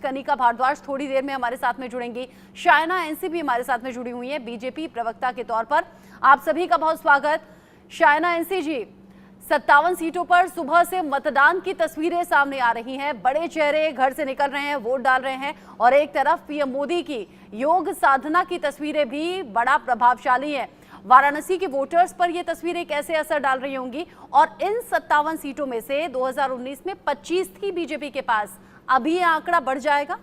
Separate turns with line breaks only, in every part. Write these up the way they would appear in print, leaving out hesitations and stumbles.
कनिका भारद्वाज थोड़ी देर में हमारे साथ में जुड़ेंगी। शायना एनसी हमारे साथ में जुड़ी हुई है बीजेपी प्रवक्ता के तौर पर। आप सभी का बहुत स्वागत। शायना एनसी जी, 57 सीटों पर सुबह से मतदान की तस्वीरें सामने आ रही हैं। बड़े चेहरे घर से निकल रहे हैं, वोट डाल रहे हैं, और एक तरफ पीएम मोदी की योग साधना की तस्वीरें भी बड़ा प्रभावशाली हैं। वाराणसी के वोटर्स पर ये तस्वीरें कैसे असर डाल रही होंगी? और इन 57 सीटों में से 2019 में 25 थी बीजेपी के पास, अभी ये आंकड़ा बढ़ जाएगा?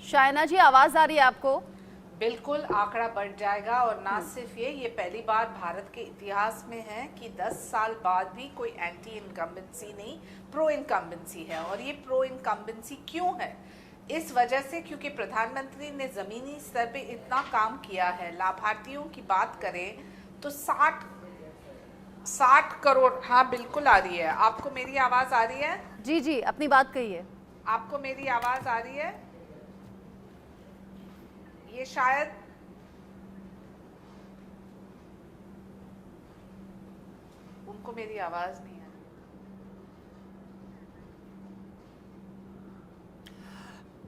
शायना जी, आवाज आ रही है आपको?
बिल्कुल आंकड़ा बढ़ जाएगा। और ना सिर्फ ये पहली बार भारत के इतिहास में है कि 10 साल बाद भी कोई एंटी इनकम्बेंसी नहीं, प्रो इनकम्बेंसी है। और ये प्रो इनकम्बेंसी क्यों है? इस वजह से क्योंकि प्रधानमंत्री ने ज़मीनी स्तर पे इतना काम किया है। लाभार्थियों की बात करें तो 60 करोड़, हाँ बिल्कुल आ रही है। आपको मेरी आवाज़ आ रही है?
जी जी, अपनी बात कहिए।
आपको मेरी आवाज़ आ रही है? ये शायद उनको मेरी आवाज नहीं है।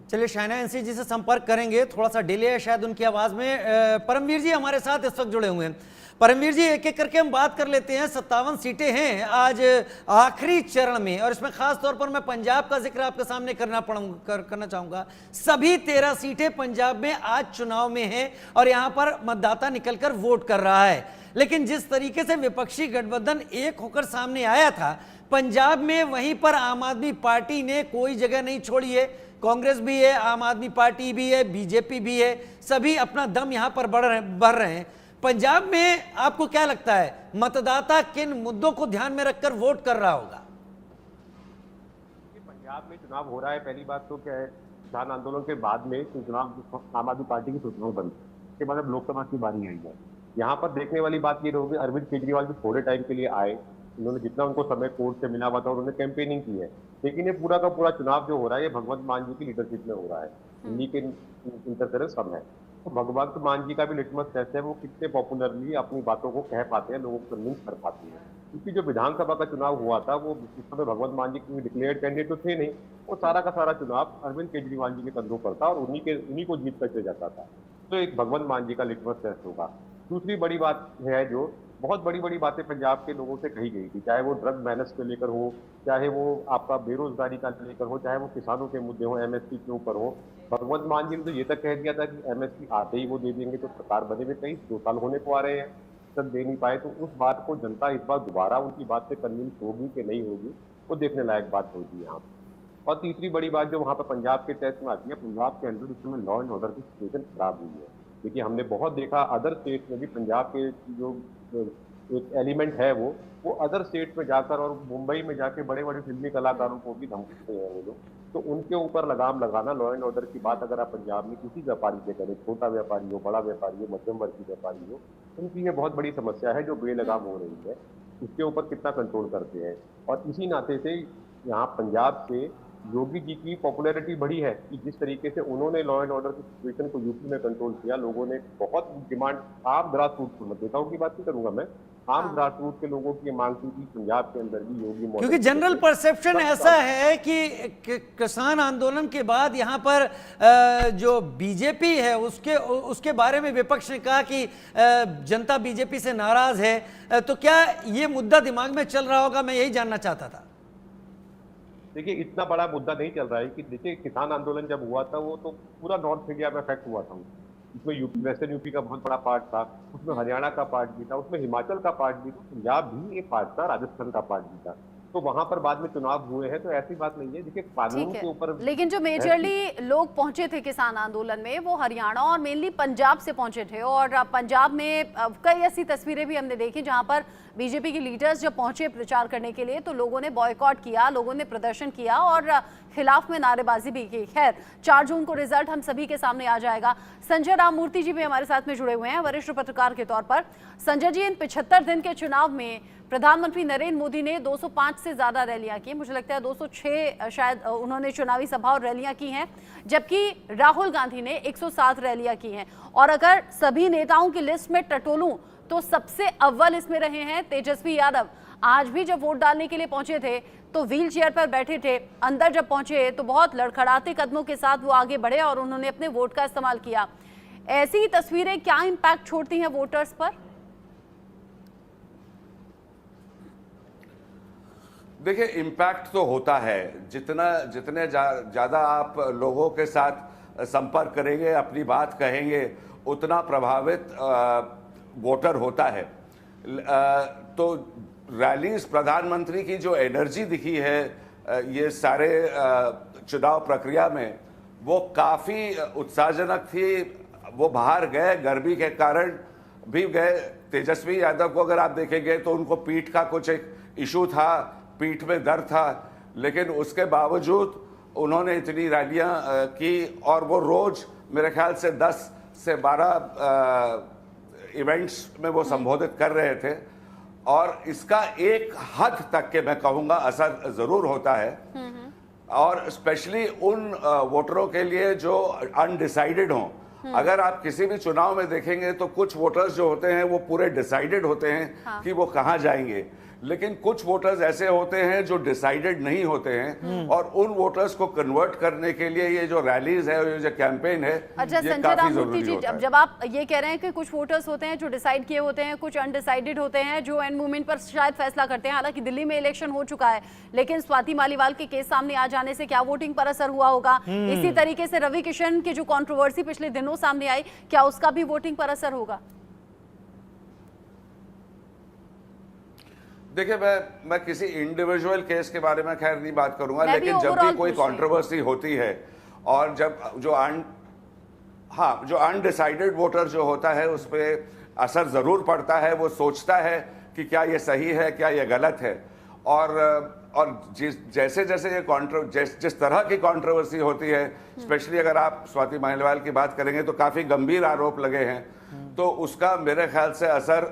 चलिए शायना एनसी जी से संपर्क करेंगे, थोड़ा सा डिले है शायद उनकी आवाज में। परमवीर जी हमारे साथ इस वक्त जुड़े हुए हैं। परमवीर जी, एक एक करके हम बात कर लेते हैं। 57 सीटें हैं आज आखिरी चरण में, और इसमें खास तौर पर मैं पंजाब का जिक्र आपके सामने करना चाहूंगा। सभी 13 सीटें पंजाब में आज चुनाव में हैं और यहां पर मतदाता निकलकर वोट कर रहा है। लेकिन जिस तरीके से विपक्षी गठबंधन एक होकर सामने आया था पंजाब में, वहीं पर आम आदमी पार्टी ने कोई जगह नहीं छोड़ी है। कांग्रेस भी है, आम आदमी पार्टी भी है, बीजेपी भी है, सभी अपना दम यहां पर बढ़ रहे हैं। पंजाब में आपको क्या लगता है, मतदाता किन मुद्दों को ध्यान में रखकर वोट कर रहा होगा?
पंजाब में चुनाव हो रहा है, पहली बात तो क्या है, किसान आंदोलन के बाद में चुनाव आम आदमी पार्टी की चुनाव बंद, उसके बाद अब लोकसभा की बारी आई है। यहाँ पर देखने वाली बात ये रहोगी, अरविंद केजरीवाल भी थोड़े टाइम के लिए आए, उन्होंने जितना उनको समय कोर्ट से मिला हुआ था उन्होंने कैंपेनिंग की है, लेकिन ये पूरा का पूरा चुनाव जो हो रहा है ये भगवंत मान जी की लीडरशिप में हो रहा है, उन्हीं के इंटरफेरेंस सब है। तो भगवंत मान जी का भी लिटमस टेस्ट है वो कितने पॉपुलरली अपनी बातों को कह पाते हैं, लोगों को कन्विंस कर पाते हैं। क्योंकि जो विधानसभा का चुनाव हुआ था वो उस समय भगवंत मान जी के डिक्लेयर्ड कैंडिडेट तो थे नहीं, वो सारा का सारा चुनाव अरविंद केजरीवाल जी के कंधों पर था और उन्हीं को जीत करके जाता था। तो एक भगवंत मान जी का लिटमस टेस्ट होगा। दूसरी बड़ी बात है, जो बहुत बड़ी बड़ी बातें पंजाब के लोगों से कही गई थी, चाहे वो ड्रग बैलेंस को लेकर हो, चाहे वो आपका बेरोजगारी का लेकर हो, चाहे वो किसानों के मुद्दे हो, एमएसपी के ऊपर हो। भगवंत मान जी ने तो ये तक कह दिया था कि एमएसपी आते ही वो दे देंगे, तो सरकार बने हुए कई 2 साल होने को आ रहे हैं, तक दे नहीं पाए। तो उस बात को जनता इस बार दोबारा उनकी बात से कन्विंस होगी कि नहीं होगी, वो देखने लायक बात होगी यहाँ पर। और तीसरी बड़ी बात जो वहाँ पर पंजाब के टेस्ट में आती है, पंजाब के अंदर इस समय लॉ एंड ऑर्डर की सिचुएशन खराब हुई है। देखिए हमने बहुत देखा अदर स्टेट में भी, पंजाब के जो एक एलिमेंट है वो अदर स्टेट में जाकर और मुंबई में जाके बड़े बड़े फिल्मी कलाकारों को भी धमकाते हैं वो लोग। तो उनके ऊपर लगाम लगाना, लॉ एंड ऑर्डर की बात अगर आप पंजाब में किसी व्यापारी से करें, छोटा व्यापारी हो, बड़ा व्यापारी हो, मध्यम वर्ग की व्यापारी हो, उनकी ये बहुत बड़ी समस्या है जो बेलगाम हो रही है, उसके ऊपर कितना कंट्रोल करते हैं। और इसी नाते से यहाँ पंजाब से योगी जी की पॉपुलैरिटी बढ़ी है कि जिस तरीके से उन्होंने लॉ एंड ऑर्डर की सिचुएशन को यूपी में कंट्रोल किया, लोगों ने बहुत डिमांड, आम ग्रास रूट को, नेताओं की बात नहीं करूंगा मैं, आम ग्रास रूट के लोगों की मांग की थी पंजाब के अंदर भी योगी,
क्योंकि जनरल परसेप्शन ऐसा है कि किसान आंदोलन के बाद यहाँ पर जो बीजेपी है उसके बारे में विपक्ष ने कहा कि जनता बीजेपी से नाराज है। तो क्या ये मुद्दा दिमाग में चल रहा होगा, मैं यही जानना चाहता था।
देखिए इतना बड़ा मुद्दा नहीं चल रहा है कि देखिए किसान आंदोलन जब हुआ था वो तो पूरा नॉर्थ इंडिया में इफेक्ट हुआ था, उसमें यूपी, वेस्टर्न यूपी का बहुत बड़ा पार्ट था, उसमें हरियाणा का पार्ट भी था, उसमें हिमाचल का पार्ट भी था, पंजाब भी एक पार्ट था, राजस्थान का पार्ट भी था। तो वहां पर बाद में चुनाव हुए हैं, तो ऐसी बात नहीं है। देखिए कानून के ऊपर,
लेकिन जो मेजरली लोग पहुंचे थे किसान आंदोलन में वो हरियाणा और मेनली पंजाब से पहुंचे थे, और पंजाब में कई ऐसी तस्वीरें भी हमने देखी जहां पर बीजेपी के लीडर्स जब पहुंचे प्रचार करने के लिए तो लोगों ने बॉयकॉट किया, लोगों ने प्रदर्शन किया और खिलाफ में नारेबाजी भी की। खैर 4 जून को रिजल्ट हम सभी के सामने आ जाएगा। संजय राममूर्ति जी भी हमारे साथ में जुड़े हुए हैं वरिष्ठ पत्रकार के तौर पर। संजय जी, इन 75 दिन के चुनाव में प्रधानमंत्री नरेंद्र मोदी ने 205 से ज्यादा रैलियां की, मुझे लगता है 206 शायद उन्होंने चुनावी सभा और रैलियां की हैं, जबकि राहुल गांधी ने 107 रैलियां की हैं। और अगर सभी नेताओं की लिस्ट में टटोलूं तो सबसे अव्वल इसमें रहे हैं तेजस्वी यादव। आज भी जब वोट डालने के लिए पहुंचे थे तो व्हील चेयर पर बैठे थे, अंदर जब पहुंचे तो बहुत लड़खड़ाते कदमों के साथ वो आगे बढ़े और उन्होंने अपने वोट का इस्तेमाल किया। ऐसी तस्वीरें क्या इंपैक्ट छोड़ती हैं वोटर्स पर?
देखिए, इम्पैक्ट तो होता है। जितने ज़्यादा आप लोगों के साथ संपर्क करेंगे, अपनी बात कहेंगे, उतना प्रभावित वोटर होता है। तो रैलीज, प्रधानमंत्री की जो एनर्जी दिखी है ये सारे चुनाव प्रक्रिया में, वो काफ़ी उत्साहजनक थी। वो बाहर गए, गर्मी के कारण भी गए। तेजस्वी यादव को अगर आप देखेंगे तो उनको पीठ का कुछ एक इशू था, पीठ में दर्द था, लेकिन उसके बावजूद उन्होंने इतनी रैलियां की और वो रोज मेरे ख्याल से 10 से 12 इवेंट्स में वो संबोधित कर रहे थे। और इसका एक हद तक के मैं कहूँगा असर ज़रूर होता है, और स्पेशली उन वोटरों के लिए जो अनडिसाइडेड हों। अगर आप किसी भी चुनाव में देखेंगे तो कुछ वोटर्स जो होते हैं वो पूरे डिसाइडेड होते हैं कि वो कहाँ जाएंगे, लेकिन कुछ वोटर्स ऐसे होते हैं जो डिसाइडेड नहीं होते हैं, और उन वोटर्स को कन्वर्ट करने के लिए ये जो रैलीज है, ये जो कैंपेन है,
अच्छा
ये
संजय
काफी
राममूर्ति जी,
जरूरी होता है।
जब आप ये कह रहे हैं कि कुछ वोटर्स होते हैं जो डिसाइड किए होते हैं, कुछ अनडिसाइडेड होते हैं जो एंड मोमेंट पर शायद फैसला करते हैं। हालांकि दिल्ली में इलेक्शन हो चुका है, लेकिन स्वाति मालीवाल के केस सामने आ जाने से क्या वोटिंग पर असर हुआ होगा? इसी तरीके से रवि किशन की जो कंट्रोवर्सी पिछले दिनों सामने आई, क्या उसका भी वोटिंग पर असर होगा?
देखिए, मैं किसी इंडिविजुअल केस के बारे में खैर नहीं बात करूंगा,
मैं भी
लेकिन जब
overall
भी कोई
पूछ रही हूं।
कंट्रोवर्सी होती है और जब जो अनडिसाइडेड वोटर जो होता है उस पर असर जरूर पड़ता है। वो सोचता है कि क्या ये सही है, क्या ये गलत है। और जैसे जैसे ये जिस तरह की कंट्रोवर्सी होती है, स्पेशली अगर आप स्वाति मालीवाल की बात करेंगे तो काफी गंभीर आरोप लगे हैं, तो उसका मेरे ख्याल से असर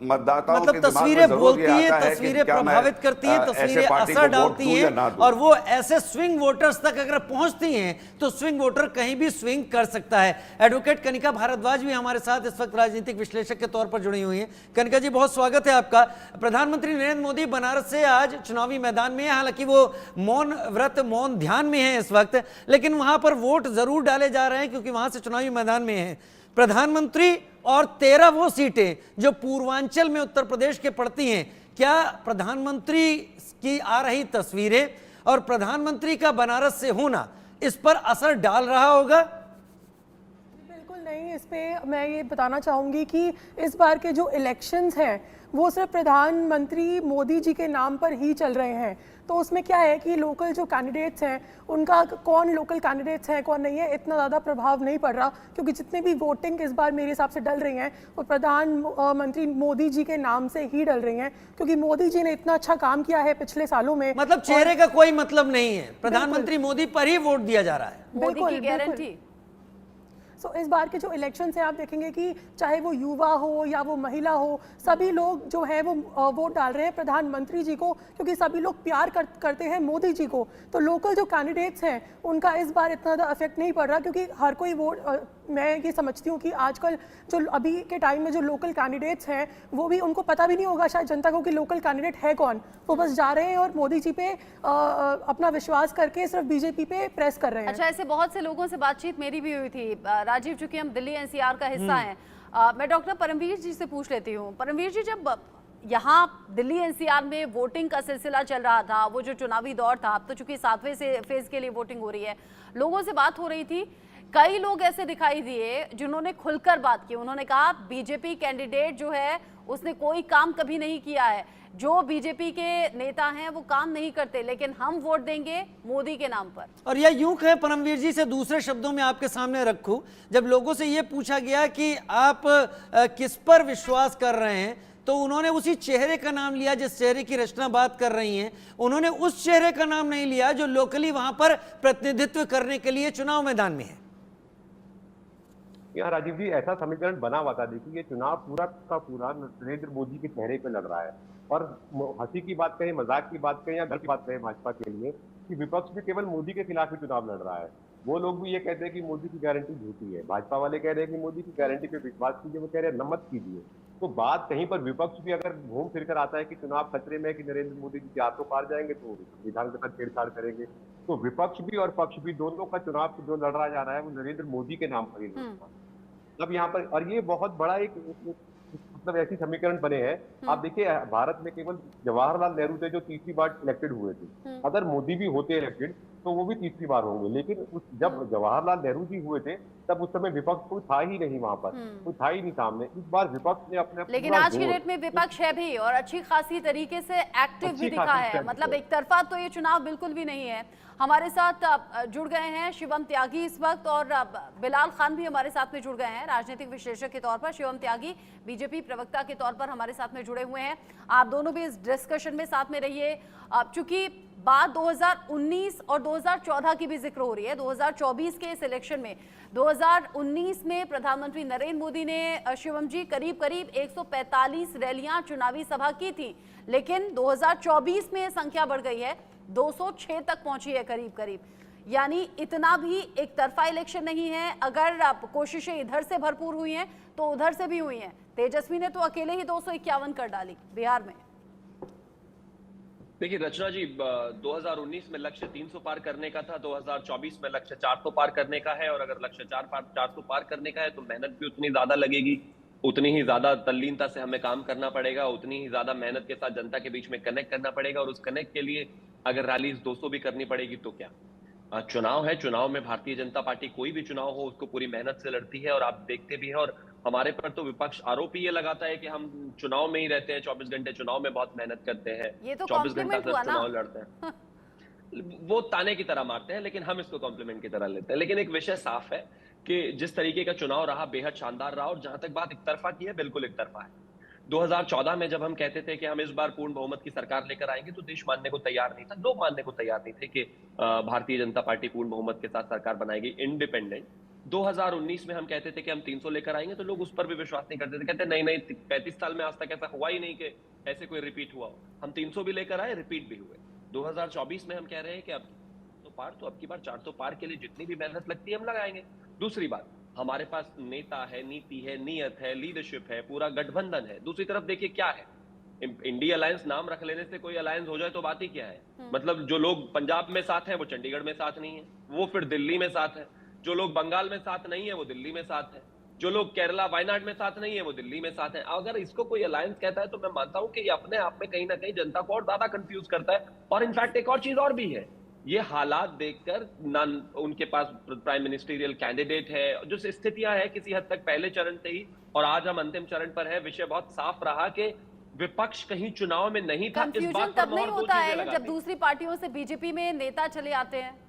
मतदाताओं के दिमाग में
तस्वीरें
जरूर
बोलती
ये
है,
आता है कि
तस्वीरें
क्या मैं
प्रभावित करती हैं,
ऐसे
तस्वीरें
पार्टी
असर
को वोट
डालती
दूं या ना
हैं,
दूं।
और वो ऐसे स्विंग वोटर्स तक अगर पहुंचती हैं तो स्विंग वोटर कहीं भी स्विंग कर सकता है। एडवोकेट कनिका भारद्वाज भी हमारे साथ इस वक्त राजनीतिक विश्लेषक के तौर पर जुड़ी हुई हैं। कनिका जी, बहुत स्वागत है आपका। प्रधानमंत्री नरेंद्र मोदी बनारस से आज चुनावी मैदान में, हालांकि वो मौन व्रत, मौन ध्यान में है इस वक्त, लेकिन वहां पर वोट जरूर डाले जा रहे हैं क्योंकि वहां से चुनावी मैदान में है प्रधानमंत्री। और 13 वो सीटें जो पूर्वांचल में उत्तर प्रदेश के पड़ती हैं, क्या प्रधानमंत्री की आ रही तस्वीरें और प्रधानमंत्री का बनारस से होना इस पर असर डाल रहा होगा?
बिल्कुल नहीं। इस पे मैं ये बताना चाहूँगी कि इस बार के जो इलेक्शंस हैं वो सिर्फ प्रधानमंत्री मोदी जी के नाम पर ही चल रहे हैं। तो उसमें क्या है कि लोकल जो कैंडिडेट्स हैं उनका, कौन लोकल कैंडिडेट्स हैं कौन नहीं है, इतना ज़्यादा प्रभाव नहीं पड़ रहा, क्योंकि जितने भी वोटिंग इस बार मेरे हिसाब से डल रही हैं वो प्रधानमंत्री मोदी जी के नाम से ही डल रही हैं, क्योंकि मोदी जी ने इतना अच्छा काम किया है पिछले सालों में।
मतलब चेहरे का कोई मतलब नहीं है, प्रधानमंत्री मोदी पर ही वोट दिया जा रहा है।
मोदी की गारंटी।
सो इस बार के जो इलेक्शन है आप देखेंगे कि चाहे वो युवा हो या वो महिला हो, सभी लोग जो है वो वोट डाल रहे हैं प्रधानमंत्री जी को, क्योंकि सभी लोग प्यार करते हैं मोदी जी को। तो लोकल जो कैंडिडेट्स हैं उनका इस बार इतना ज़्यादा इफेक्ट नहीं पड़ रहा, क्योंकि हर कोई वोट, मैं ये समझती हूँ कि आजकल जो अभी के टाइम में जो लोकल कैंडिडेट्स हैं वो भी, उनको पता भी नहीं होगा शायद जनता को कि लोकल कैंडिडेट है कौन। वो बस जा रहे हैं और मोदी जी पे अपना विश्वास करके सिर्फ बीजेपी पे प्रेस कर रहे हैं।
अच्छा, ऐसे बहुत से लोगों से बातचीत मेरी भी हुई थी राजीव, चूंकि हम दिल्ली एनसीआर का हिस्सा हैं। मैं डॉक्टर परमवीर जी से पूछ लेती हूँ। परमवीर जी, जब यहाँ दिल्ली एनसीआर में वोटिंग का सिलसिला चल रहा था, वो जो चुनावी दौर था, अब तो चूंकि 7वें फेज के लिए वोटिंग हो रही है, लोगों से बात हो रही थी, कई लोग ऐसे दिखाई दिए जिन्होंने खुलकर बात की। उन्होंने कहा बीजेपी कैंडिडेट जो है उसने कोई काम कभी नहीं किया है, जो बीजेपी के नेता हैं वो काम नहीं करते, लेकिन हम वोट देंगे मोदी के नाम पर।
और यह यूं कहे परमवीर जी, से दूसरे शब्दों में आपके सामने रखूं, जब लोगों से यह पूछा गया कि आप किस पर विश्वास कर रहे हैं, तो उन्होंने उसी चेहरे का नाम लिया जिस चेहरे की रचना बात कर रही हैं। उन्होंने उस चेहरे का नाम नहीं लिया जो लोकली वहां पर प्रतिनिधित्व करने के लिए चुनाव मैदान में है।
यहाँ राजीव जी ऐसा समीकरण बना हुआ था। देखिए ये चुनाव पूरा का पूरा नरेंद्र मोदी के चेहरे पे लड़ रहा है, और हंसी की बात करें, मजाक की बात करें या घर की बात करें भाजपा के लिए, कि विपक्ष भी केवल मोदी के खिलाफ ही चुनाव लड़ रहा है। वो लोग भी ये कहते हैं कि मोदी की गारंटी झूठी है, भाजपा वाले कह रहे हैं कि मोदी की गारंटी पे विश्वास कीजिए, वो कह रहे हैं न मत कीजिए। तो बात कहीं पर विपक्ष भी अगर घूम फिर कर आता है कि चुनाव खतरे में है, कि नरेंद्र मोदी जी हाथों पार जाएंगे तो विधान के साथ छेड़छाड़ करेंगे, तो विपक्ष भी और पक्ष भी दोनों का चुनाव जो लड़ा जा रहा है वो नरेंद्र मोदी के नाम पर ही लड़। अब यहाँ पर और ये बहुत बड़ा एक मतलब ऐसी समीकरण बने हैं। आप देखिए भारत में केवल जवाहरलाल नेहरू थे जो तीसरी बार इलेक्टेड हुए थे। अगर मोदी भी होते इलेक्टेड तो वो भी तीसरी बार होंगे, लेकिन जब जवाहरलाल नेहरू जी हुए थे तब उस समय विपक्ष कोई था ही नहीं वहां पर, कोई था ही नहीं सामने। इस बार विपक्ष ने अपने
लेकिन आज की डेट में विपक्ष है भी और अच्छी खासी तरीके से एक्टिव भी दिखा है, मतलब एक तरफा तो ये चुनाव बिल्कुल भी नहीं है। हमारे साथ जुड़ गए हैं शिवम त्यागी इस वक्त, और बिलाल खान भी हमारे साथ में जुड़ गए हैं राजनीतिक विश्लेषक के तौर पर। शिवम त्यागी बीजेपी प्रवक्ता के तौर पर हमारे साथ में जुड़े हुए हैं। आप दोनों भी इस डिस्कशन में साथ में रहिए। चूंकि बात 2019 और 2014 की भी जिक्र हो रही है, 2024 के इस इलेक्शन में 2019 में प्रधानमंत्री नरेंद्र मोदी ने शिवम जी करीब करीब 145 रैलियां चुनावी सभा की थी, लेकिन 2024 में संख्या बढ़ गई है, 206 तक पहुंची है करीब करीब। यानी इतना भी एक तरफा इलेक्शन नहीं है। अगर आप कोशिशें इधर से भरपूर हुई हैं तो उधर से भी हुई हैं। तेजस्वी ने तो अकेले ही 251 कर डाली बिहार में।
देखिए रचना जी, 2019 में लक्ष्य 300 पार करने का था, 2024 में लक्ष्य 400 पार करने का है। और अगर लक्ष्य 400 पार करने का है तो मेहनत भी उतनी ज्यादा लगेगी, उतनी ही ज्यादा तल्लीनता से हमें काम करना पड़ेगा, उतनी ही ज्यादा मेहनत के साथ जनता के बीच में कनेक्ट करना पड़ेगा। और उस कनेक्ट के लिए अगर रैलीज 200 भी करनी पड़ेगी तो क्या। चुनाव है, चुनाव में भारतीय जनता पार्टी कोई भी चुनाव हो उसको पूरी मेहनत से लड़ती है, और आप देखते भी हैं। और हमारे पर तो विपक्ष आरोप ही ये लगाता है कि हम चुनाव में ही रहते हैं, 24 घंटे चुनाव में बहुत मेहनत करते हैं, 24 घंटा से चुनाव लड़ते हैं। वो ताने की तरह मारते हैं, लेकिन हम इसको कॉम्प्लीमेंट की तरह लेते हैं। लेकिन एक विषय साफ है कि जिस तरीके का चुनाव रहा बेहद शानदार रहा, और जहां तक बात एकतरफा की है, बिल्कुल एकतरफा है। 2014 में जब हम कहते थे कि हम इस बार पूर्ण बहुमत की सरकार लेकर आएंगे तो देश मानने को तैयार नहीं था, लोग मानने को तैयार नहीं थे कि भारतीय जनता पार्टी पूर्ण बहुमत के साथ सरकार बनाएगी इंडिपेंडेंट। 2019 में हम कहते थे कि हम 300 लेकर आएंगे तो लोग उस पर भी विश्वास नहीं करते थे, कहते नहीं नहीं 35 साल में आज तक ऐसा हुआ ही नहीं कि ऐसे कोई रिपीट हुआ हो। हम 300 भी लेकर आए, रिपीट भी हुए। 2024 में हम कह रहे हैं कि अब तो अब की बार 400 पार के लिए जितनी भी मेहनत लगती है हम लगाएंगे। दूसरी बात, हमारे पास नेता है, नीति है, नीयत है, लीडरशिप है, पूरा गठबंधन है। दूसरी तरफ देखिए क्या है, इंडिया अलायंस नाम रख लेने से कोई अलायंस हो जाए तो बात ही क्या है। मतलब जो लोग पंजाब में साथ हैं वो चंडीगढ़ में साथ नहीं है, वो फिर दिल्ली में साथ है। जो लोग बंगाल में साथ नहीं है वो दिल्ली में साथ है। जो लोग केरला वायनाड में साथ नहीं है वो दिल्ली में साथ है। अगर इसको कोई अलायंस कहता है तो मैं मानता हूं कि ये अपने आप में कहीं ना कहीं जनता को और ज्यादा कंफ्यूज करता है। और इनफैक्ट एक और चीज और भी है, ये हालात देखकर ना उनके पास प्राइम मिनिस्ट्रियल कैंडिडेट है, जो स्थितियां है किसी हद तक पहले चरण से ही, और आज हम अंतिम चरण पर है, विषय बहुत साफ रहा कि विपक्ष कहीं चुनाव में नहीं था। इस बात
तब नहीं होता है जब दूसरी पार्टियों से बीजेपी में नेता चले आते हैं।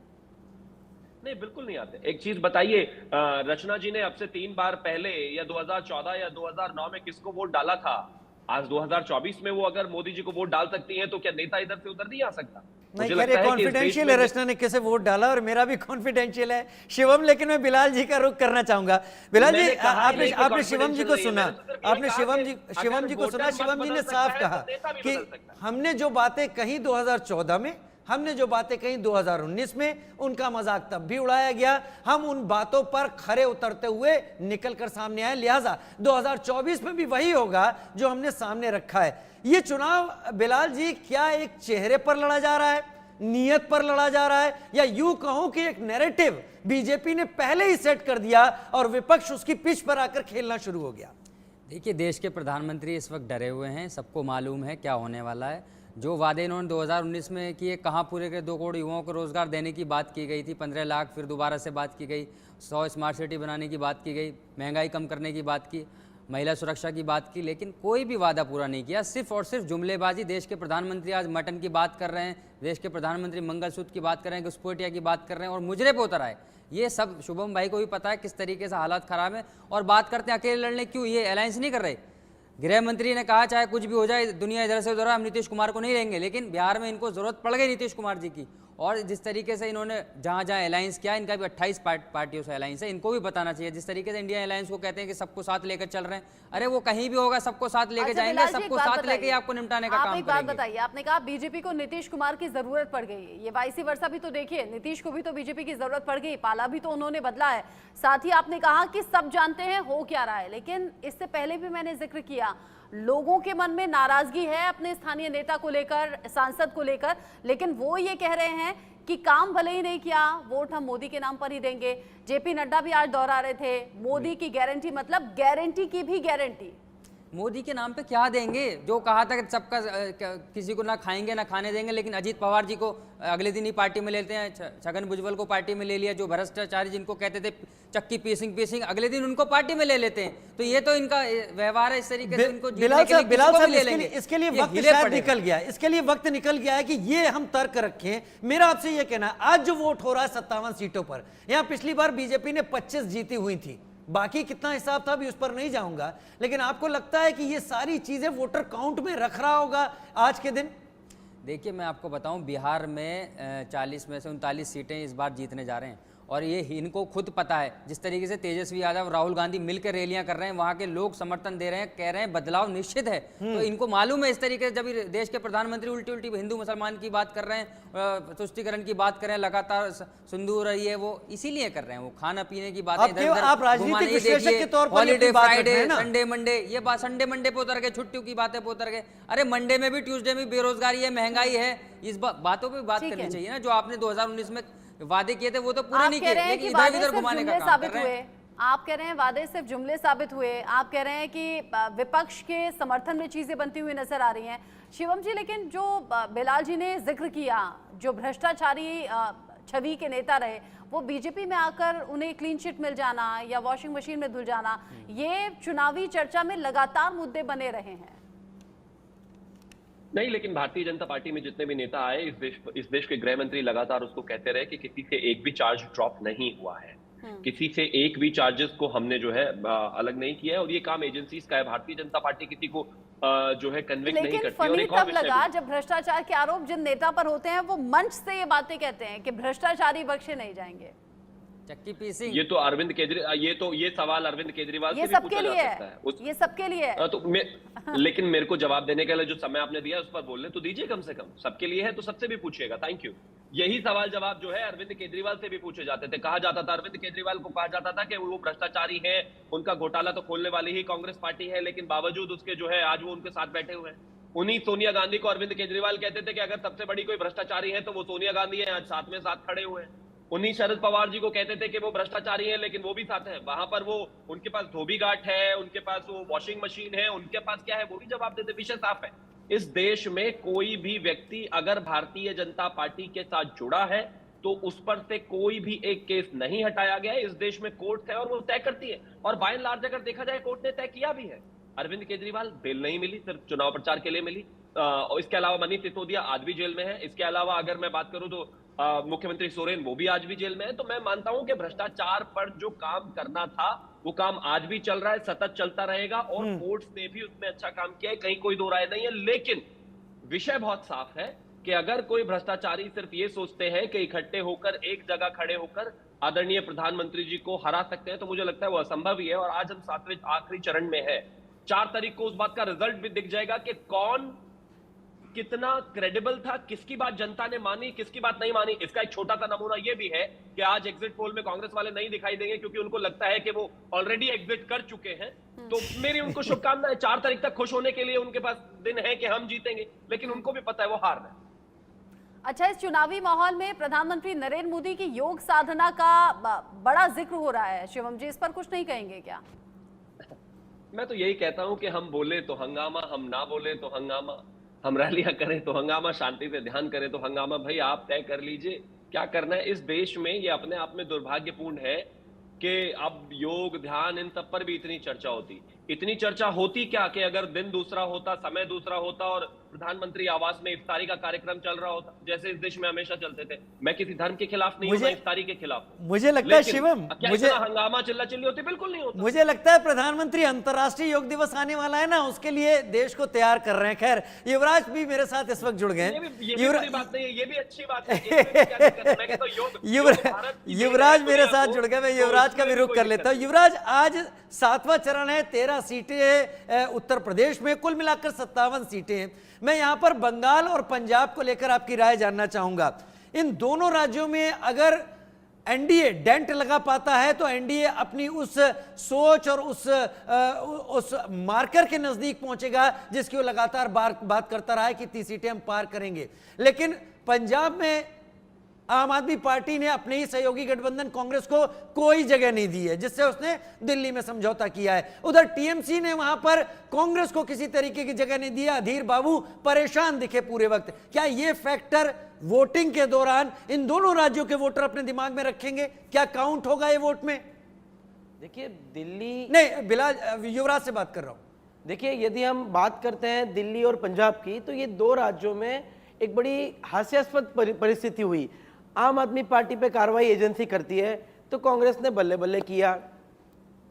नहीं, बिल्कुल नहीं आते। एक चीज बताइए, रचना जी ने अब से 3 बार पहले या 2014 या 2009 में किसको वोट डाला था? आज 2024 में वो अगर मोदी जी को वोट डाल सकती हैं तो क्या नेता इधर से उधर नहीं आ सकता?
नहीं कह रहे कॉन्फिडेंशियल है रचना ने कैसे वोट डाला, और मेरा भी कॉन्फिडेंशियल है शिवम। लेकिन मैं बिलाल जी का रुख करना चाहूंगा। बिलाल जी, आपने शिवम जी को सुना, आपने शिवम जी को सुना। शिवम जी ने साफ कहा कि हमने जो बातें कही 2014 में, हमने जो बातें कही 2019 में, उनका मजाक तब भी उड़ाया गया। हम उन बातों पर खरे उतरते हुए निकल कर सामने आए, लिहाजा 2024 में भी वही होगा जो हमने सामने रखा है। ये चुनाव बिलाल जी क्या एक चेहरे पर लड़ा जा रहा है, नीयत पर लड़ा जा रहा है, या यूं कहूं कि एक नैरेटिव बीजेपी ने पहले ही सेट कर दिया और विपक्ष उसकी पिच पर आकर खेलना शुरू हो गया?
देखिए, देश के प्रधानमंत्री इस वक्त डरे हुए हैं, सबको मालूम है क्या होने वाला है। जो वादे इन्होंने 2019 में किए, कहाँ पूरे के 2 करोड़ युवाओं को रोजगार देने की बात की गई थी, 15 लाख, फिर दोबारा से बात की गई, 100 स्मार्ट सिटी बनाने की बात की गई, महंगाई कम करने की बात की, महिला सुरक्षा की बात की, लेकिन कोई भी वादा पूरा नहीं किया। सिर्फ और सिर्फ जुमलेबाजी। देश के प्रधानमंत्री आज मटन की बात कर रहे हैं, देश के प्रधानमंत्री मंगलसूत्र की बात कर रहे हैं, घुसपैठिया की बात कर रहे हैं, और मुजरे पे उतर आए। ये सब शुभम भाई को भी पता है किस तरीके से हालात खराब है। और बात करते हैं अकेले लड़ने, क्यों ये अलायंस नहीं कर रहे। गृह मंत्री ने कहा चाहे कुछ भी हो जाए, दुनिया इधर से उधर, हम नीतीश कुमार को नहीं लेंगे, लेकिन बिहार में इनको जरूरत पड़ गई नीतीश कुमार जी की। और जिस तरीके से इन्होंने जहाँ जहाँ अलायंस किया, इनका भी 28 पार्टियों से अलायंस है, इनको भी बताना चाहिए। जिस तरीके से इंडिया अलायंस को कहते हैं कि सबको साथ लेकर चल रहे हैं, अरे वो कहीं भी होगा सबको साथ लेके
अच्छा,
जाएंगे,
बिलाल जी, एक
सबको
बात
साथ
बताइए।
लेके आपको निपटाने का
आप
काम
एक बात
करेंगे।
बताइए, आपने कहा बीजेपी को नीतीश कुमार की जरूरत पड़ गई, ये वाइसी वर्षा भी तो देखिए, नीतीश को भी तो बीजेपी की जरूरत पड़ गई, पाला भी तो उन्होंने बदला है। साथ ही आपने कहा कि सब जानते हैं हो क्या रहा है, लेकिन इससे पहले भी मैंने जिक्र किया, लोगों के मन में नाराजगी है अपने स्थानीय नेता को लेकर, सांसद को लेकर, लेकिन वो ये कह रहे हैं कि काम भले ही नहीं किया, वोट हम मोदी के नाम पर ही देंगे। जेपी नड्डा भी आज दोहरा रहे थे, मोदी की गारंटी मतलब गारंटी की भी गारंटी।
मोदी के नाम पे क्या देंगे? जो कहा था कि सबका किसी को ना खाएंगे ना खाने देंगे, लेकिन अजीत पवार जी को अगले दिन ही पार्टी में लेते हैं, छगन भुजबल को पार्टी में ले लिया, जो भ्रष्टाचारी जिनको कहते थे चक्की पीसिंग अगले दिन उनको पार्टी में ले लेते हैं। तो ये तो इनका व्यवहार है, इस तरीके से इनको
बिलाल साहब
ले लेंगे।
इसके लिए वक्त शायद निकल गया, इसके लिए वक्त निकल गया है कि ये हम तर्क रखें। मेरा आपसे ये कहना है, आज जो वोट हो रहा है 57 सीटों पर, यहाँ पिछली बार बीजेपी ने 25 जीती हुई थी, बाकी कितना हिसाब था भी उस पर नहीं जाऊंगा, लेकिन आपको लगता है कि ये सारी चीजें वोटर काउंट में रख रहा होगा आज के दिन?
देखिए मैं आपको बताऊं, बिहार में 40 में से 39 सीटें इस बार जीतने जा रहे हैं, और ये इनको खुद पता है। जिस तरीके से तेजस्वी यादव, राहुल गांधी मिलकर रैलियां कर रहे हैं, वहां के लोग समर्थन दे रहे हैं, कह रहे हैं बदलाव निश्चित है। तो इनको मालूम है, इस तरीके से जब देश के प्रधानमंत्री उल्टी हिंदू मुसलमान की बात कर रहे हैं, तुष्टीकरण की बात कर रहे हैं, लगातार सिंदूर रही है, वो इसीलिए कर रहे हैं, वो खाना पीने की बात
आप राजनीतिक विश्लेषक के तौर पर
हॉलीडे, फ्राइडे, संडे, मंडे, ये बात संडे मंडे पे उतर गए, छुट्टियों की बातें पे उतर गए। अरे मंडे में भी, ट्यूसडे में बेरोजगारी है, महंगाई है, इस बातों पर बात करनी चाहिए ना। जो आपने 2019 में वादे किए थे वो तो पूरे नहीं किए, लेकिन इधर उधर घुमाने का काम कर रहे हैं।
आप कह रहे हैं वादे सिर्फ जुमले साबित हुए, आप कह रहे हैं कि विपक्ष के समर्थन में चीजें बनती हुई नजर आ रही हैं। शिवम जी, लेकिन जो बिलाल जी ने जिक्र किया, जो भ्रष्टाचारी छवि के नेता रहे, वो बीजेपी में आकर उन्हें क्लीन चिट मिल जाना या वॉशिंग मशीन में धुल जाना, ये चुनावी चर्चा में लगातार मुद्दे बने रहे हैं।
नहीं, लेकिन भारतीय जनता पार्टी में जितने भी नेता आए, इस देश के गृह मंत्री लगातार उसको कहते रहे कि किसी से एक भी चार्ज ड्रॉप नहीं हुआ है, किसी से एक भी चार्जेस को हमने जो है अलग नहीं किया है, और ये काम एजेंसीज का है। भारतीय जनता पार्टी किसी को जो है कन्विक्ट नहीं करती।
लेकिन फनी तब लगा जब भ्रष्टाचार के आरोप जिन नेता पर होते हैं वो मंच से ये बातें कहते हैं कि भ्रष्टाचारी बख्शे नहीं जाएंगे।
चक्की पीसिंग,
ये तो अरविंद केजरीवाल, ये सवाल अरविंद केजरीवाल
ये
से भी पूछा जा सकता है।
ये सबके लिए है।
तो लेकिन मेरे को जवाब देने के लिए जो समय आपने दिया उस पर बोलने तो दीजिए, कम से कम सबके लिए है तो सबसे भी पूछिएगा। Thank you. यही सवाल जवाब जो है अरविंद केजरीवाल से भी पूछे जाते थे। कहा जाता था, अरविंद केजरीवाल को कहा जाता था कि वो भ्रष्टाचारी है, उनका घोटाला तो खोलने वाली ही कांग्रेस पार्टी है, लेकिन बावजूद उसके जो है आज वो उनके साथ बैठे हुए हैं। उन्हीं सोनिया गांधी को अरविंद केजरीवाल कहते थे कि अगर सबसे बड़ी कोई भ्रष्टाचारी है तो वो सोनिया गांधी है, आज साथ में साथ खड़े हुए हैं। उन्हीं शरद पवार जी को कहते थे कि वो भ्रष्टाचारी है, लेकिन वो भी साथ हैं। वहां पर वो, उनके पास धोबी घाट है, उनके पास वो वॉशिंग मशीन है, उनके पास क्या है वो भी जवाब देते। विषय साफ है, इस देश में कोई भी व्यक्ति अगर भारतीय जनता पार्टी के साथ जुड़ा है तो उस पर से कोई भी एक केस नहीं हटाया गया है। इस देश में कोर्ट है और वो तय करती है, और बाय एंड लार्ज अगर देखा जाए कोर्ट ने तय किया भी है। अरविंद केजरीवाल बेल नहीं मिली, सिर्फ चुनाव प्रचार के लिए मिली। और इसके अलावा मनीष सिसोदिया आज भी जेल में है। इसके अलावा अगर मैं बात करूं तो मुख्यमंत्री सोरेन, वो भी आज भी जेल में है। तो मैं मानता हूं कि भ्रष्टाचार पर जो काम करना था वो काम आज भी चल रहा है, सतत चलता रहेगा, और कोर्ट्स ने भी उसमें अच्छा काम किया है, कहीं कोई दो राय नहीं है। लेकिन विषय बहुत साफ है कि अगर कोई भ्रष्टाचारी सिर्फ ये सोचते हैं कि इकट्ठे होकर एक जगह खड़े होकर आदरणीय प्रधानमंत्री जी को हरा सकते हैं, तो मुझे लगता है वो असंभव ही है। और आज हम 7वें आखिरी चरण में है। 4 तारीख को उस बात का रिजल्ट भी दिख जाएगा कि कौन कितना क्रेडिबल था, किसकी बात जनता ने मानी, किसकी बात नहीं मानी। इसका एक छोटा सा नमूना यह भी है कि आज एग्जिट पोल में कांग्रेस वाले नहीं दिखाई देंगे, क्योंकि उनको लगता है कि वो ऑलरेडी एग्जिट कर चुके हैं। तो मेरी उनको शुभकामनाएं। 4 तारीख तक खुश होने के लिए उनके पास दिन है कि हम जीतेंगे, लेकिन उनको भी पता है वो हारना है।
अच्छा, इस चुनावी माहौल में प्रधानमंत्री नरेंद्र मोदी की योग साधना का बड़ा जिक्र हो रहा है। शिवम जी, इस पर कुछ नहीं कहेंगे क्या?
मैं तो यही कहता हूं कि हम बोले तो हंगामा, हम ना बोले तो हंगामा, हम रैलियां करें तो हंगामा, शांति से ध्यान करें तो हंगामा। भाई आप तय कर लीजिए क्या करना है। इस देश में ये अपने आप में दुर्भाग्यपूर्ण है कि अब योग, ध्यान, इन सब पर भी इतनी चर्चा होती। इतनी चर्चा होती क्या कि अगर दिन दूसरा होता, समय दूसरा होता और प्रधानमंत्री आवास में इफ्तारी का कार्यक्रम चल रहा होता, जैसे इस देश में हमेशा चलते थे। मैं किसी धर्म के खिलाफ नहीं हूं, मैं इफ्तारी के खिलाफ हूं।
मुझे लगता है
लेकिन
शिवम,
क्या इतना हंगामा चिल्ला चिल्ली होती? बिल्कुल नहीं होता।
मुझे लगता है प्रधानमंत्री अंतर्राष्ट्रीय योग दिवस आने वाला है ना, उसके लिए देश को तैयार कर रहे हैं। खैर, युवराज भी मेरे साथ इस वक्त जुड़ गए हैं।
ये भी बुरी बात नहीं है, ये भी अच्छी बात है। मैं कहता हूं
युवराज मेरे साथ जुड़ गए, मैं युवराज का भी रुख कर लेता हूं। युवराज, आज 7वां चरण है, 13 सीटें हैं उत्तर प्रदेश में, कुल मिलाकर 57 सीटें हैं। मैं यहां पर बंगाल और पंजाब को लेकर आपकी राय जानना चाहूंगा। इन दोनों राज्यों में अगर एनडीए डेंट लगा पाता है तो एनडीए अपनी उस सोच और उस मार्कर के नजदीक पहुंचेगा जिसकी वो लगातार बात करता रहा है कि 30 सीटें हम पार करेंगे। लेकिन पंजाब में आम आदमी पार्टी ने अपने ही सहयोगी गठबंधन कांग्रेस को कोई जगह नहीं दी है, जिससे उसने दिल्ली में समझौता किया है। उधर टीएमसी ने वहां पर कांग्रेस को किसी तरीके की जगह नहीं दिया। अधीर बाबू परेशान दिखे पूरे वक्त। क्या ये फैक्टर वोटिंग के दौरान इन दोनों राज्यों के वोटर अपने दिमाग में रखेंगे? क्या काउंट होगा ये वोट में?
देखिए, दिल्ली
नहीं, बिलाल, युवराज से बात कर रहा हूं।
देखिए, यदि हम बात करते हैं दिल्ली और पंजाब की, तो ये दो राज्यों में एक बड़ी हास्यास्पद परिस्थिति हुई। आम आदमी पार्टी पे कार्रवाई एजेंसी करती है तो कांग्रेस ने बल्ले बल्ले किया,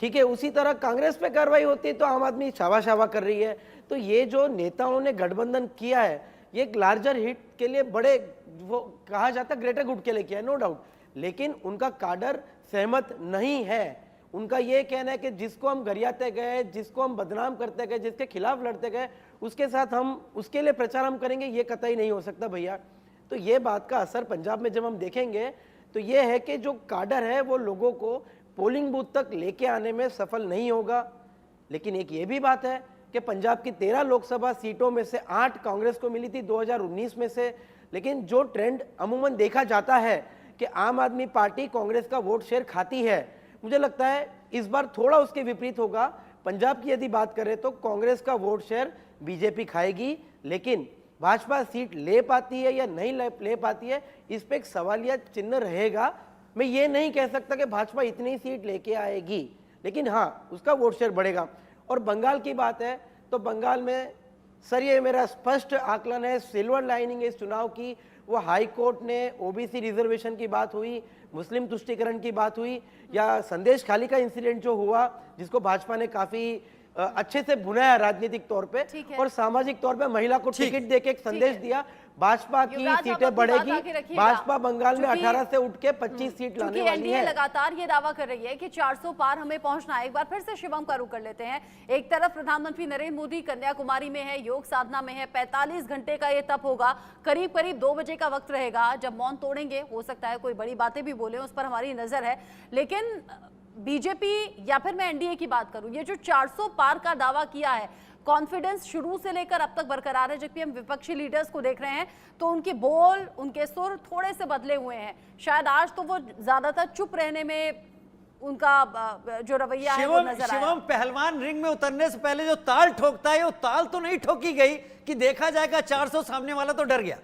ठीक है। उसी तरह कांग्रेस पे कार्रवाई होती है तो आम आदमी शावा शावा कर रही है। तो ये जो नेताओं ने गठबंधन किया है, ये एक लार्जर हिट के लिए, बड़े वो कहा जाता है ग्रेटर गुड के लिए किया है, नो डाउट। लेकिन उनका काडर सहमत नहीं है। उनका ये कहना है कि जिसको हम गरियाते गए, जिसको हम बदनाम करते गए, जिसके खिलाफ लड़ते गए, उसके साथ हम उसके लिए प्रचार हम करेंगे, ये कतई नहीं हो सकता भैया। तो ये बात का असर पंजाब में जब हम देखेंगे तो ये है कि जो काडर है वो लोगों को पोलिंग बूथ तक लेके आने में सफल नहीं होगा। लेकिन एक ये भी बात है कि पंजाब की 13 लोकसभा सीटों में से 8 कांग्रेस को मिली थी 2019 में से। लेकिन जो ट्रेंड अमूमन देखा जाता है कि आम आदमी पार्टी कांग्रेस का वोट शेयर खाती है, मुझे लगता है इस बार थोड़ा उसके विपरीत होगा। पंजाब की यदि बात करें तो कांग्रेस का वोट शेयर बीजेपी खाएगी, लेकिन भाजपा सीट ले पाती है या नहीं ले पाती है, इस पे एक सवालिया चिन्ह रहेगा। मैं ये नहीं कह सकता कि भाजपा इतनी सीट लेके आएगी, लेकिन हाँ, उसका वोट शेयर बढ़ेगा। और बंगाल की बात है तो बंगाल में सर, ये मेरा स्पष्ट आकलन है, सिल्वर लाइनिंग इस चुनाव की वो हाई कोर्ट ने ओबीसी रिजर्वेशन की बात हुई, मुस्लिम तुष्टीकरण की बात हुई, या संदेश खाली का इंसिडेंट जो हुआ, जिसको भाजपा ने काफी अच्छे से बुनाया राजनीतिक तौर पे और सामाजिक तौर पे महिला को टिकट देके एक संदेश दिया, भाजपा की सीटें बढ़ेगी। भाजपा बंगाल में 18 से उठ के 25 सीट लाने वाली है।
लगातार ये दावा कर रही है कि 400 पार हमें पहुंचना है। एक बार फिर से शिवम का रुख कर लेते हैं। एक तरफ प्रधानमंत्री नरेंद्र मोदी कन्याकुमारी में है, योग साधना में है, 45 घंटे का ये तप होगा, करीब करीब 2 बजे का वक्त रहेगा जब मौन तोड़ेंगे। हो सकता है कोई बड़ी बातें भी बोले, उस पर हमारी नजर है। लेकिन बीजेपी या फिर मैं एनडीए की बात करूं, ये जो 400 पार का दावा किया है, कॉन्फिडेंस शुरू से लेकर अब तक बरकरार है। जबकि हम विपक्षी लीडर्स को देख रहे हैं तो उनके बोल, उनके सुर थोड़े से बदले हुए हैं। शायद आज तो वो ज्यादातर चुप रहने में उनका जो रवैया है वो नजर आया।
शिवम, पहलवान रिंग में उतरने से पहले जो ताल ठोकता है, वो ताल तो नहीं ठोकी गई कि देखा जाएगा 400, सामने वाला तो डर गया।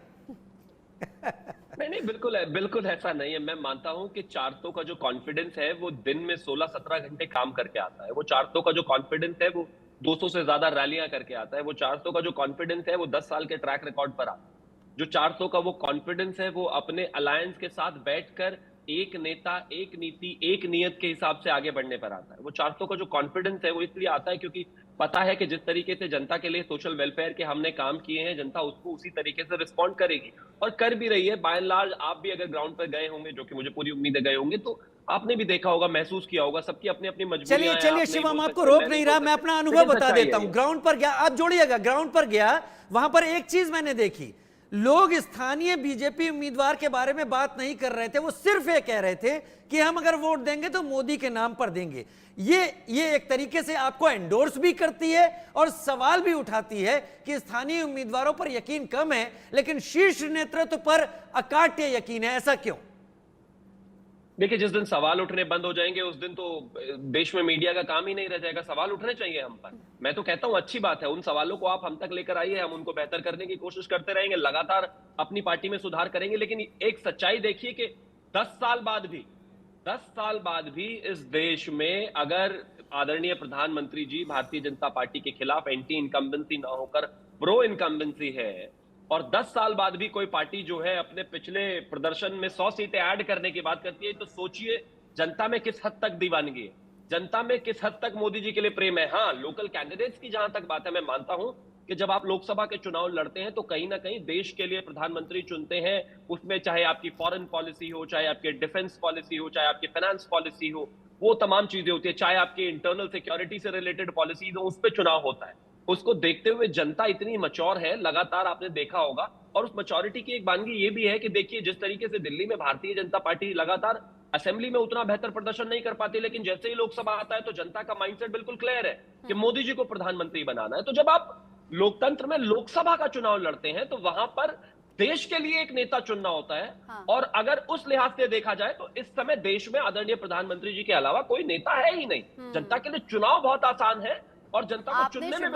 नहीं, बिल्कुल ऐसा नहीं है। मैं मानता हूं कि 400 का जो कॉन्फिडेंस है वो दिन में 16-17 घंटे काम करके आता है। वो 400 का जो कॉन्फिडेंस है वो 200 से ज्यादा रैलियां करके आता है। वो 400 का जो कॉन्फिडेंस है वो 10 साल के ट्रैक रिकॉर्ड पर आता है। जो 400 का वो कॉन्फिडेंस है वो अपने अलायंस के साथ बैठकर एक नेता, एक नीति, एक नियत के हिसाब से आगे बढ़ने पर आता है। वो 400 का जो कॉन्फिडेंस है वो इसलिए आता है क्योंकि पता है कि जिस तरीके से जनता के लिए सोशल वेलफेयर के हमने काम किए हैं, जनता उसको उसी तरीके से रिस्पॉन्ड करेगी और कर भी रही है। बाय एंड लार्ज आप भी अगर ग्राउंड पर गए होंगे, जो कि मुझे पूरी उम्मीद है गए होंगे, तो आपने भी देखा होगा, महसूस किया होगा, सबकी अपनी अपनी मजबूरियां हैं।
चलिए शिवम, आपको रोक नहीं रहा, मैं अपना अनुभव बता देता हूं। ग्राउंड पर गया, आप जोड़िएगा, ग्राउंड पर गया, वहां पर एक चीज मैंने देखी, लोग स्थानीय बीजेपी उम्मीदवार के बारे में बात नहीं कर रहे थे। वो सिर्फ ये कह रहे थे कि हम अगर वोट देंगे तो मोदी के नाम पर देंगे। ये एक तरीके से आपको एंडोर्स भी करती है और सवाल भी उठाती है कि स्थानीय उम्मीदवारों पर यकीन कम है लेकिन शीर्ष नेतृत्व पर अकाट्य यकीन है। ऐसा क्यों?
देखिए, जिस दिन सवाल उठने बंद हो जाएंगे उस दिन तो देश में मीडिया का काम ही नहीं रह जाएगा। सवाल उठने चाहिए हम पर। मैं तो कहता हूं अच्छी बात है, उन सवालों को आप हम तक लेकर आइए, हम उनको बेहतर करने की कोशिश करते रहेंगे, लगातार अपनी पार्टी में सुधार करेंगे। लेकिन एक सच्चाई देखिए कि 10 साल बाद भी इस देश में अगर आदरणीय प्रधानमंत्री जी भारतीय जनता पार्टी के खिलाफ एंटी इनकम्बेंसी ना होकर प्रो इनकम्बेंसी है और 10 साल बाद भी कोई पार्टी जो है अपने पिछले प्रदर्शन में 100 सीटें ऐड करने की बात करती है, तो सोचिए जनता में किस हद तक दीवानगी है, जनता में किस हद तक मोदी जी के लिए प्रेम है। हाँ, लोकल कैंडिडेट्स की जहां तक बात है, मैं मानता हूं कि जब आप लोकसभा के चुनाव लड़ते हैं तो कहीं ना कहीं देश के लिए प्रधानमंत्री चुनते हैं, उसमें चाहे आपकी फॉरेन पॉलिसी हो, चाहे आपकी डिफेंस पॉलिसी हो, चाहे आपकी फाइनेंस पॉलिसी हो, वो तमाम चीजें होती है, चाहे आपकी इंटरनल सिक्योरिटी से रिलेटेड पॉलिसी हो, उस पर चुनाव होता है। उसको देखते हुए जनता इतनी मच्योर है, लगातार आपने देखा होगा। और उस मैच्योरिटी की एक बानगी ये भी है कि देखिए, जिस तरीके से दिल्ली में भारतीय जनता पार्टी लगातार असेंबली में उतना बेहतर प्रदर्शन नहीं कर पाती, लेकिन जैसे ही लोकसभा आता है तो जनता का माइंडसेट बिल्कुल क्लियर है कि मोदी जी को प्रधानमंत्री बनाना है। तो जब आप लोकतंत्र में लोकसभा का चुनाव लड़ते हैं तो वहां पर देश के लिए एक नेता चुनना होता है।
हाँ।
और अगर उस लिहाज से देखा जाए तो इस समय देश में आदरणीय प्रधानमंत्री जी के अलावा कोई नेता है ही नहीं। जनता के लिए चुनाव बहुत आसान है और जनता को
आपने
चुनने में
शिवराज